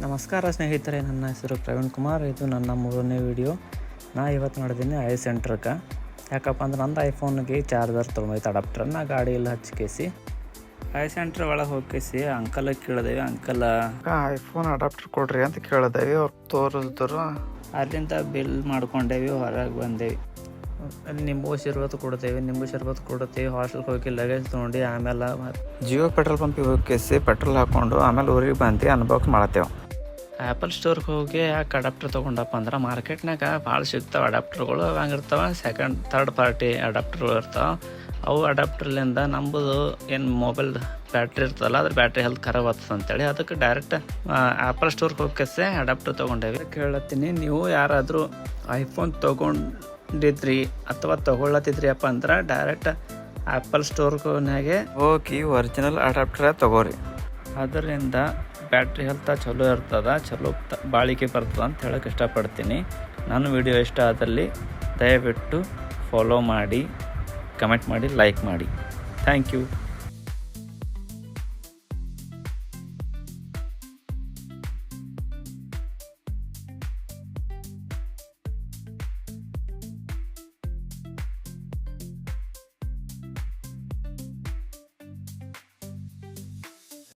ನಮಸ್ಕಾರ ಸ್ನೇಹಿತರೆ, ನನ್ನ ಹೆಸರು ಪ್ರವೀಣ್ ಕುಮಾರ್. ಇದು ನನ್ನ 3ನೇ ವಿಡಿಯೋ. ನಾ ಇವತ್ತು ಮಾಡಿದ್ದೀನಿ ಐ ಸೆಂಟ್ರಕ್ಕೆ. ಯಾಕಪ್ಪ ಅಂದ್ರೆ ನಂದು ಐಫೋನ್ಗೆ ಚಾರ್ಜರ್ ತೊಗೊಂಡೈತೆ ಅಡಾಪ್ಟರ್ನ ಗಾಡಿಯಲ್ಲಿ ಹಚ್ಕೇಸಿ ಐ ಸೆಂಟ್ರ್ ಒಳಗೆ ಹೋಗಿಸಿ ಅಂಕಲ್ ಕೇಳಿದೇವಿ. ಅಂಕಲ್ ಐಫೋನ್ ಅಡಾಪ್ಟರ್ ಕೊಡ್ರಿ ಅಂತ ಕೇಳಿದೇವಿ. ಅವ್ರು ತೋರಿಸಿದ್ರು. ಅಲ್ಲಿಂದ ಬಿಲ್ ಮಾಡ್ಕೊಂಡೇವಿ, ಹೊರಗೆ ಬಂದೇವಿ. ಅಲ್ಲಿ ನಿಂಬು ಶರ್ಬತ್ತು ಕೊಡ್ತೇವೆ. ಹಾಸ್ಟೆಲ್ಗೆ ಹೋಗಿ ಲಗೇಜ್ ತೊಗೊಂಡು ಆಮೇಲೆ ಜಿಯೋ ಪೆಟ್ರೋಲ್ ಪಂಪಿಗೆ ಹೋಗಿಸಿ ಪೆಟ್ರೋಲ್ ಹಾಕ್ಕೊಂಡು ಆಮೇಲೆ ಊರಿಗೆ ಬಂದು ಅನ್ಬಾಕ್ಸ್ ಮಾಡತ್ತೇವೆ. ಆ್ಯಪಲ್ ಸ್ಟೋರ್ಗೆ ಹೋಗಿ ಯಾಕೆ ಅಡಾಪ್ಟರ್ ತೊಗೊಂಡಪ್ಪ ಅಂದ್ರೆ ಮಾರ್ಕೆಟ್ನಾಗ ಭಾಳ ಸಿಗ್ತಾವೆ ಅಡಾಪ್ಟರ್ಗಳು. ಹಂಗಿರ್ತಾವೆ ಥರ್ಡ್ ಪಾರ್ಟಿ ಅಡಾಪ್ಟರ್ಗಳು ಇರ್ತಾವೆ. ಅವು ಅಡಾಪ್ಟರ್ಲಿಂದ ನಮ್ಮದು ಏನು ಮೊಬೈಲ್ ಬ್ಯಾಟ್ರಿ ಇರ್ತದಲ್ಲ, ಅದ್ರ ಬ್ಯಾಟ್ರಿ ಹೆಲ್ತ್ ಖರಾಬ್ ಆಗ್ತದೆ ಅಂತೇಳಿ ಅದಕ್ಕೆ ಡೈರೆಕ್ಟ್ ಆ್ಯಪಲ್ ಸ್ಟೋರ್ಗೆ ಹೋಗಿ ಅಡಾಪ್ಟರ್ ತೊಗೊಂಡೇವಿ. ಕೇಳತ್ತೀನಿ, ನೀವು ಯಾರಾದರೂ ಐಫೋನ್ ತೊಗೊಂಡಿದ್ರಿ ಅಥವಾ ತೊಗೊಳತ್ತಿದ್ರಿ ಅಪ್ಪ ಅಂದ್ರೆ ಡೈರೆಕ್ಟ್ ಆ್ಯಪಲ್ ಸ್ಟೋರ್ನಾಗೆ ಹೋಗಿ ಒರಿಜಿನಲ್ ಅಡಾಪ್ಟರ್ ತಗೋರಿ. ಅದರಿಂದ ಬ್ಯಾಟ್ರಿ ಹೆಲ್ತ್ ಚಲೋ ಇರ್ತದೆ, ಚಲೋ ಬಾಳಿಕೆ ಬರ್ತದೆ ಅಂತ ಹೇಳೋಕೆ ಇಷ್ಟಪಡ್ತೀನಿ. ನಾನು ವಿಡಿಯೋ ಇಷ್ಟ ಆದಲ್ಲಿ ದಯವಿಟ್ಟು ಫಾಲೋ ಮಾಡಿ, ಕಮೆಂಟ್ ಮಾಡಿ, ಲೈಕ್ ಮಾಡಿ. Thank you.